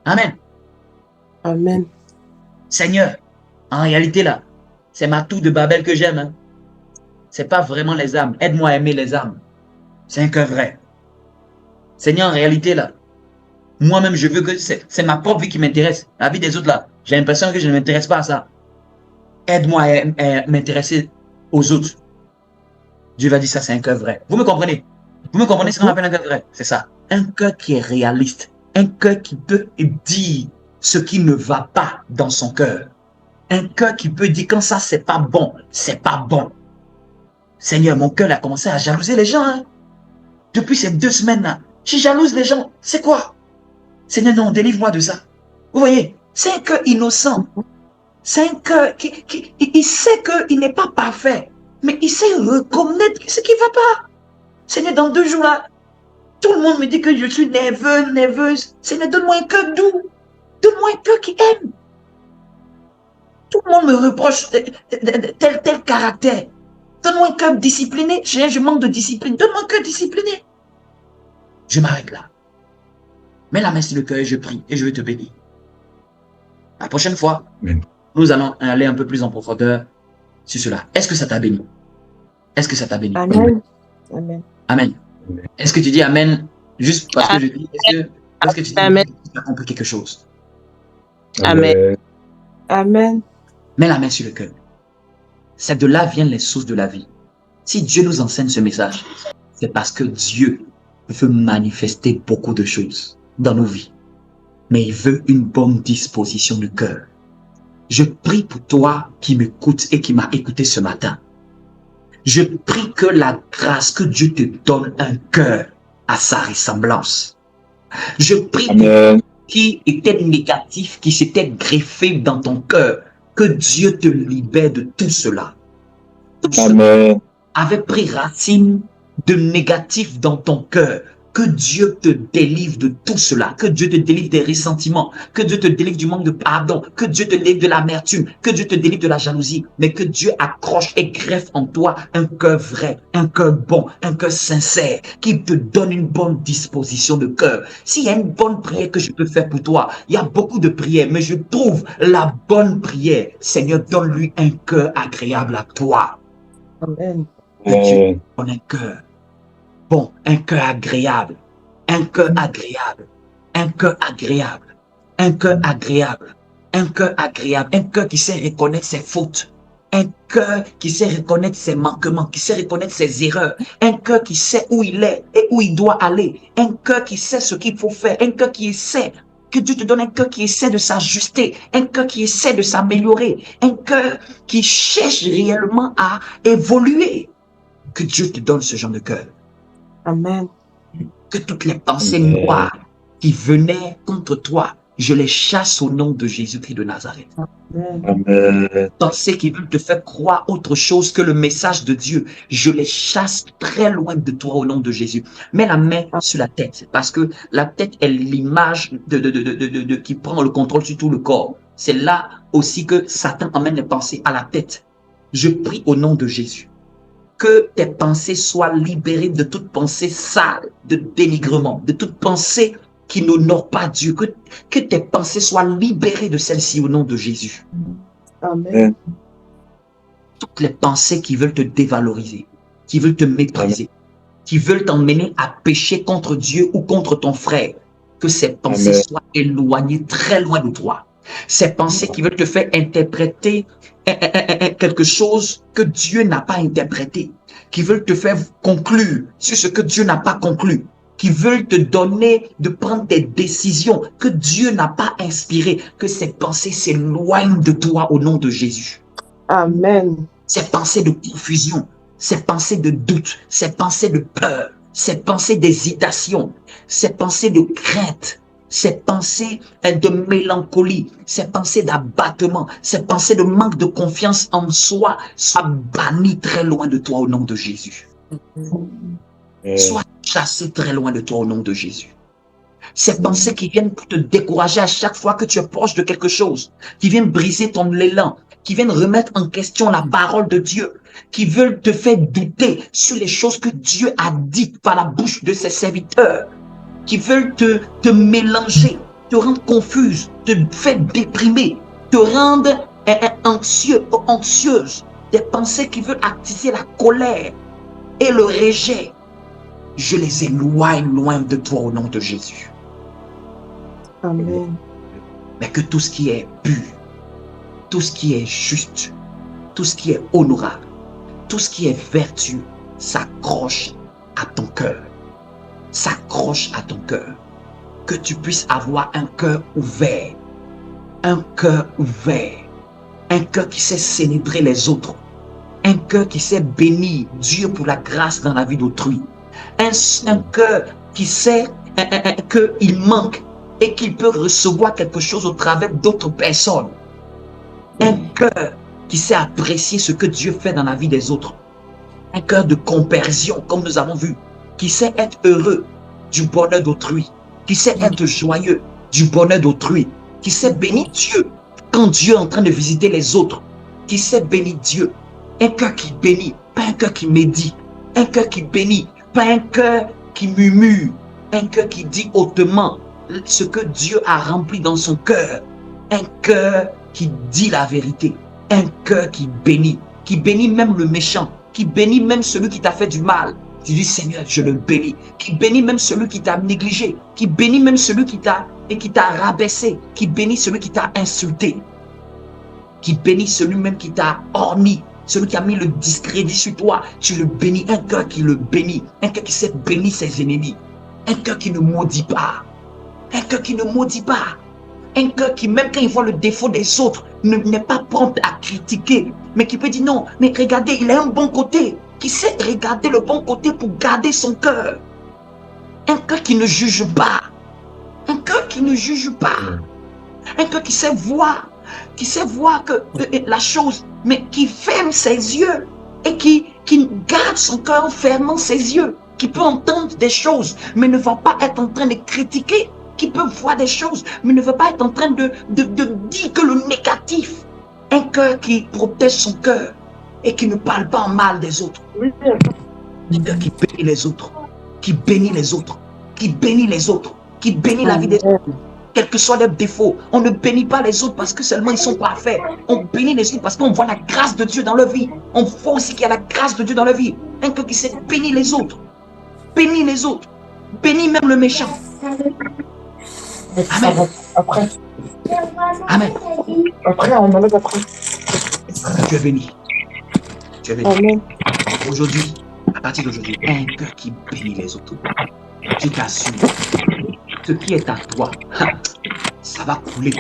Amen. Amen. Seigneur, en réalité, là, c'est ma tour de Babel que j'aime. Hein. C'est pas vraiment les âmes. Aide-moi à aimer les âmes. C'est un cœur vrai. Seigneur, en réalité, là, moi-même, je veux que c'est ma propre vie qui m'intéresse. La vie des autres, là, j'ai l'impression que je ne m'intéresse pas à ça. Aide-moi à m'intéresser aux autres. Dieu va dire ça, c'est un cœur vrai. Vous me comprenez? Vous me comprenez ce qu'on appelle un cœur vrai? C'est ça. Un cœur qui est réaliste. Un cœur qui peut dire ce qui ne va pas dans son cœur. Un cœur qui peut dire quand ça, c'est pas bon, c'est pas bon. Seigneur, mon cœur a commencé à jalouser les gens. Hein. Depuis ces 2 semaines-là, je jalouse les gens. C'est quoi? Seigneur, non, délivre-moi de ça. Vous voyez, c'est un cœur innocent. C'est un cœur il sait qu'il n'est pas parfait, mais il sait reconnaître ce qui ne va pas. Seigneur, dans 2 jours là, tout le monde me dit que je suis nerveuse. Seigneur, donne-moi un cœur doux. Donne-moi un cœur qui aime. Tout le monde me reproche tel caractère. Donne-moi un cœur discipliné. Je manque de discipline. Donne-moi un cœur discipliné. Je m'arrête là. Mets la main sur le cœur et je prie et je vais te bénir. La prochaine fois, Amen. Nous allons aller un peu plus en profondeur sur cela. Est-ce que ça t'a béni? Est-ce que ça t'a béni? Amen. Amen. Amen. Est-ce que tu dis Amen juste parce que je dis, est-ce que tu dis Amen. tu as compris quelque chose? Amen. Amen. Mets la main sur le cœur. C'est de là viennent les sources de la vie. Si Dieu nous enseigne ce message, c'est parce que Dieu veut manifester beaucoup de choses dans nos vies. Mais il veut une bonne disposition de cœur. Je prie pour toi qui m'écoutes et qui m'a écouté ce matin. Je prie que la grâce, que Dieu te donne un cœur à sa ressemblance. Je prie pour toi qui était négatif, qui s'était greffé dans ton cœur, que Dieu te libère de tout cela. Tout cela avait pris racine de négatif dans ton cœur. Que Dieu te délivre de tout cela, que Dieu te délivre des ressentiments, que Dieu te délivre du manque de pardon, que Dieu te délivre de l'amertume, que Dieu te délivre de la jalousie, mais que Dieu accroche et greffe en toi un cœur vrai, un cœur bon, un cœur sincère, qui te donne une bonne disposition de cœur. S'il y a une bonne prière que je peux faire pour toi, il y a beaucoup de prières, mais je trouve la bonne prière. Seigneur, donne-lui un cœur agréable à toi. Amen. Que Dieu donne un cœur. Bon, un cœur agréable, un cœur agréable, un cœur agréable, un cœur agréable, un cœur agréable, un cœur qui sait reconnaître ses fautes, un cœur qui sait reconnaître ses manquements, qui sait reconnaître ses erreurs, un cœur qui sait où il est et où il doit aller, un cœur qui sait ce qu'il faut faire, un cœur qui essaie. Que Dieu te donne un cœur qui essaie de s'ajuster, un cœur qui essaie de s'améliorer, un cœur qui cherche réellement à évoluer. Que Dieu te donne ce genre de cœur. Amen. Que toutes les pensées noires qui venaient contre toi, je les chasse au nom de Jésus-Christ de Nazareth. Amen. Pensées qui veulent te faire croire autre chose que le message de Dieu, je les chasse très loin de toi au nom de Jésus. Mets la main sur la tête, parce que la tête est l'image qui prend le contrôle sur tout le corps. C'est là aussi que Satan emmène les pensées à la tête. Je prie au nom de Jésus. Que tes pensées soient libérées de toute pensée sale, de dénigrement, de toute pensée qui n'honore pas Dieu. Que tes pensées soient libérées de celle-ci au nom de Jésus. Amen. Toutes les pensées qui veulent te dévaloriser, qui veulent te mépriser, qui veulent t'emmener à pécher contre Dieu ou contre ton frère, que ces pensées soient éloignées très loin de toi. Ces pensées qui veulent te faire interpréter quelque chose que Dieu n'a pas interprété, qui veulent te faire conclure sur ce que Dieu n'a pas conclu, qui veulent te donner de prendre des décisions que Dieu n'a pas inspirées, que ces pensées s'éloignent de toi au nom de Jésus. Amen. Ces pensées de confusion, ces pensées de doute, ces pensées de peur, ces pensées d'hésitation, ces pensées de crainte, ces pensées de mélancolie, ces pensées d'abattement, ces pensées de manque de confiance en soi soient bannies très loin de toi au nom de Jésus. soient chassées très loin de toi au nom de Jésus. Ces pensées qui viennent pour te décourager à chaque fois que tu es proche de quelque chose, qui viennent briser ton élan, qui viennent remettre en question la parole de Dieu, qui veulent te faire douter sur les choses que Dieu a dites par la bouche de ses serviteurs, qui veulent te mélanger, te rendre confuse, te faire déprimer, te rendre anxieux ou anxieuse, des pensées qui veulent attiser la colère et le rejet. Je les éloigne loin de toi au nom de Jésus. Amen. Mais que tout ce qui est pur, tout ce qui est juste, tout ce qui est honorable, tout ce qui est vertueux s'accroche à ton cœur. S'accroche à ton cœur. Que tu puisses avoir un cœur ouvert. Un cœur ouvert. Un cœur qui sait célébrer les autres. Un cœur qui sait bénir Dieu pour la grâce dans la vie d'autrui. Un cœur qui sait qu'il manque et qu'il peut recevoir quelque chose au travers d'autres personnes. Un cœur qui sait apprécier ce que Dieu fait dans la vie des autres. Un cœur de compersion, comme nous avons vu, qui sait être heureux du bonheur d'autrui, qui sait être joyeux du bonheur d'autrui, qui sait bénir Dieu quand Dieu est en train de visiter les autres, qui sait bénir Dieu. Un cœur qui bénit, pas un cœur qui médit. Un cœur qui bénit, pas un cœur qui murmure. Un cœur qui dit hautement ce que Dieu a rempli dans son cœur. Un cœur qui dit la vérité. Un cœur qui bénit même le méchant, qui bénit même celui qui t'a fait du mal. Tu dis, Seigneur, je le bénis. Qui bénit même celui qui t'a négligé, qui bénit même celui qui t'a rabaissé, qui bénit celui qui t'a insulté, qui bénit celui même qui t'a orni, celui qui a mis le discrédit sur toi. Tu le bénis. Un cœur qui le bénit, un cœur qui sait bénir ses ennemis, un cœur qui ne maudit pas, un cœur qui ne maudit pas, un cœur qui, même quand il voit le défaut des autres, n'est pas prompt à critiquer, mais qui peut dire non, mais regardez, il a un bon côté, qui sait regarder le bon côté pour garder son cœur. Un cœur qui ne juge pas, un cœur qui ne juge pas, un cœur qui sait voir que la chose, mais qui ferme ses yeux et qui garde son cœur en fermant ses yeux, qui peut entendre des choses, mais ne va pas être en train de critiquer, qui peut voir des choses, mais ne veut pas être en train de dire que le négatif. Un cœur qui protège son cœur et qui ne parle pas en mal des autres. Un cœur qui bénit les autres, qui bénit les autres, qui bénit les autres, qui bénit la vie des autres. Quels que soient leurs défauts, on ne bénit pas les autres parce que seulement ils sont parfaits. On bénit les autres parce qu'on voit la grâce de Dieu dans leur vie. On voit aussi qu'il y a la grâce de Dieu dans leur vie. Un cœur qui sait bénir les autres. Bénir les autres. Bénir même le méchant. Amen. Après. Amen. Après, on enlève après. Tu es béni. Tu es béni. Amen. Aujourd'hui, à partir d'aujourd'hui, un cœur qui bénit les autres. Je t'assure, ce qui est à toi, ça va couler.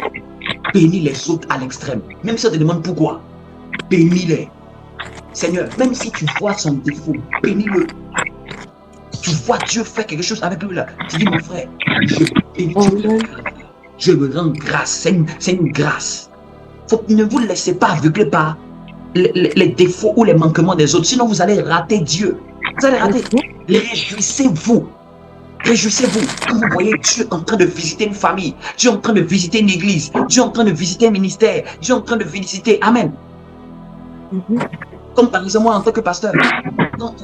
Bénis les autres à l'extrême. Même si on te demande pourquoi, bénis-les. Seigneur, même si tu vois son défaut, bénis-le. Tu vois Dieu faire quelque chose avec lui là. Tu dis, mon frère, je bénis Dieu. Je me rends grâce. C'est une grâce. Ne vous laissez pas aveugler par les défauts ou les manquements des autres. Sinon, vous allez rater Dieu. Vous allez rater. Réjouissez-vous. Réjouissez-vous quand vous voyez Dieu en train de visiter une famille, Dieu en train de visiter une église, Dieu en train de visiter un ministère, Dieu en train de visiter. Amen. Comme par exemple, moi, en tant que pasteur, quand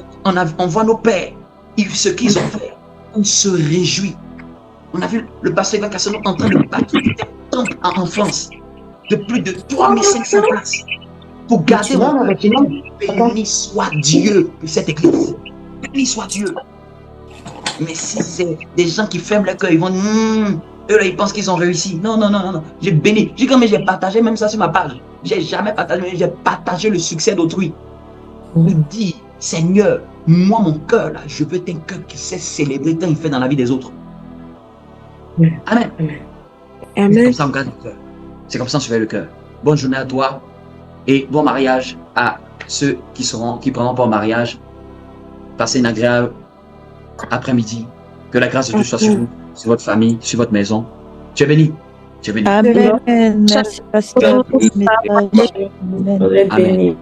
on voit nos pères, ce qu'ils ont fait, on se réjouit. On a vu le pasteur Ivan Cassano en train de bâtir des temples en France de plus de 3500 places pour garder mon béni soit Dieu pour cette église. Béni soit Dieu. Mais si c'est des gens qui ferment le cœur, ils vont eux là, ils pensent qu'ils ont réussi. Non. J'ai béni. J'ai comme j'ai partagé même ça sur ma page. J'ai jamais partagé, mais j'ai partagé le succès d'autrui. Il dit, Seigneur, moi mon cœur là, je veux un cœur qui sait célébrer quand il fait dans la vie des autres. Amen. Amen. C'est comme ça on garde le cœur. C'est comme ça on surveille le cœur. Bonne journée à toi et bon mariage à ceux qui prendront pas au mariage. Passez une agréable après-midi. Que la grâce de Dieu soit sur vous, sur votre famille, sur votre maison. Tu es béni. Tu es béni. Amen. Merci, Pasteur. Amen. Amen.